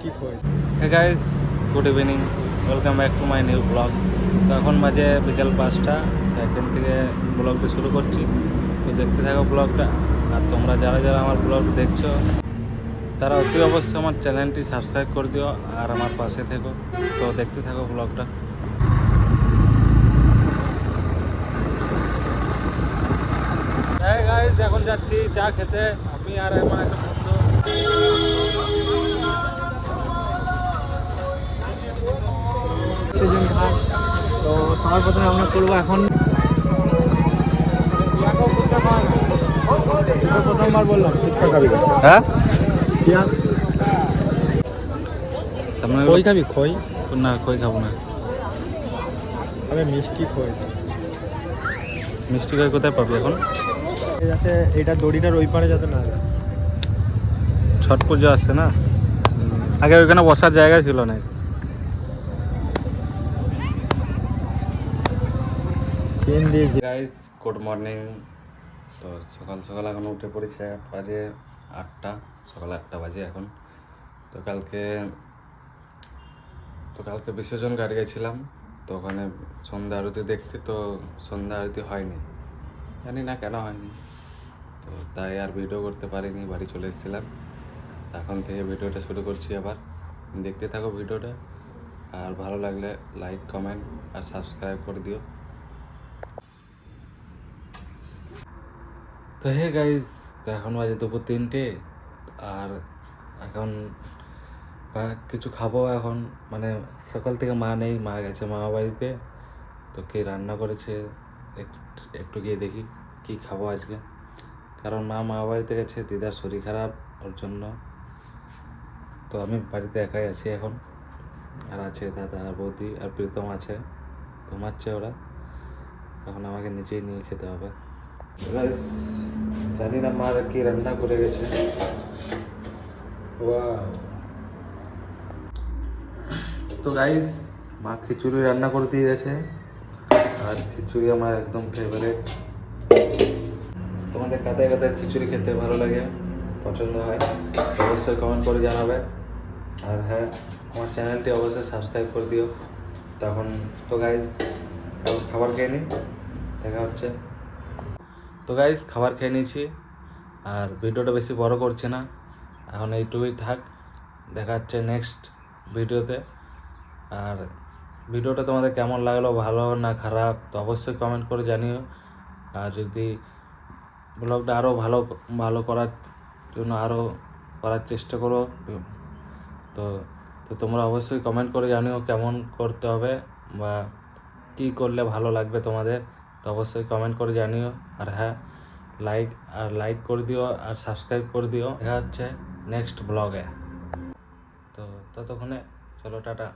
Hey guys, good evening, welcome back to my new blog. তো এখন বাজে বিকেল 5টা, এখান থেকে ব্লগটা শুরু করছি। তো দেখতে থাকো ব্লগটা। আর তোমরা যারা যারা আমার ব্লগ দেখছো তারা অতি অবশ্যই আমার চ্যানেলটি সাবস্ক্রাইব করে দিও আর আমার পাশে থেকো। তো দেখতে থাকো ব্লগটা। হ্যাঁ গাইস, এখন যাচ্ছি চা খেতে, আমি আর আমার একটা বন্ধু। তো সবার প্রথমে আমরা করবো এখন প্রথমবার বললাম ফুচকা খাবি হ্যাঁ, পেঁয়াজ সামনে খই খাবি খই না, কই খাবো না। আমি মিষ্টি খই মিষ্টি কই কোথায় পাবি এখন? যাতে এটা দড়িটার ওই পারে যাতে না যায়। ছট পুজো আসছে না, আগে ওইখানে বসার জায়গা ছিল না। চেন দিয়ে গাইস, গুড মর্নিং। তো সকাল সকাল এখন উঠে পড়েছে, বাজে 8টা, সকাল 8টা বাজে এখন। তো কালকে বিসর্জন ঘাট গেছিলাম, তো ওখানে সন্ধ্যা আরতি দেখতে, তো সন্ধ্যা আরতি হয়নি, জানি না কেন হয়নি। তো তাই আর ভিডিও করতে পারিনি, বাড়ি চলে এসেছিলাম। এখন থেকে ভিডিওটা শুরু করছি আবার। দেখতে থাকো ভিডিওটা, আর ভালো লাগলে লাইক, কমেন্ট আর সাবস্ক্রাইব করে দিও। তো হে গাইজ, তো এখন বাজে দুপুর 3টে, আর এখন কিছু খাবো এখন। মানে সকাল থেকে মা নেই, মা গেছে মামা বাড়িতে। তো কে রান্না করেছে একটু গিয়ে দেখি কি খাবো আজকে, কারণ মামা বাড়িতে গেছে, দিদার শরীর খারাপ, ওর জন্য। তো আমি বাড়িতে একাই আছি এখন, আর আছে দাদা আর বৌদি আর প্রীতম আছে, ঘুমাচ্ছে ওরা। এখন আমাকে নিচেই নিয়ে খেতে হবে। গাইস, জানি না মা কি রান্না করে গেছে। তো গাইস, মা খিচুড়ি রান্না করে দিয়ে গেছে, আর খিচুড়ি আমার একদম ফেভারিট। তোমাদের কাদের কাদের খিচুড়ি খেতে ভালো লাগে, পছন্দ হয়, অবশ্যই কমেন্ট করে জানাবে। আর হ্যাঁ, আমার চ্যানেলটি অবশ্যই সাবস্ক্রাইব করে দিও। তখন তো গাইস, এখন খাবার খেয়ে নিই, দেখা হচ্ছে। তো গাইস, খাবার খেয়ে নিয়েছি, আর ভিডিওটা বেশি বড় করছে না, এখন এইটুকুই থাক। দেখা হচ্ছে নেক্সট ভিডিওতে। আর ভিডিওটা তোমাদের কেমন লাগলো, ভালো না খারাপ, তো অবশ্যই কমেন্ট করে জানিও। আর যদি ব্লগটা আরও ভালো ভালো করার জন্য আরও করার চেষ্টা করো, তো তো তোমরা অবশ্যই কমেন্ট করে জানিও কেমন করতে হবে বা কী করলে ভালো লাগবে তোমাদের। তো অবশ্যই কমেন্ট করে জানিও। আর হ্যাঁ, লাইক করে দিও আর সাবস্ক্রাইব করে দিও। দেখা হচ্ছে নেক্সট ব্লগে। তো ততক্ষণে চলো, টাটা।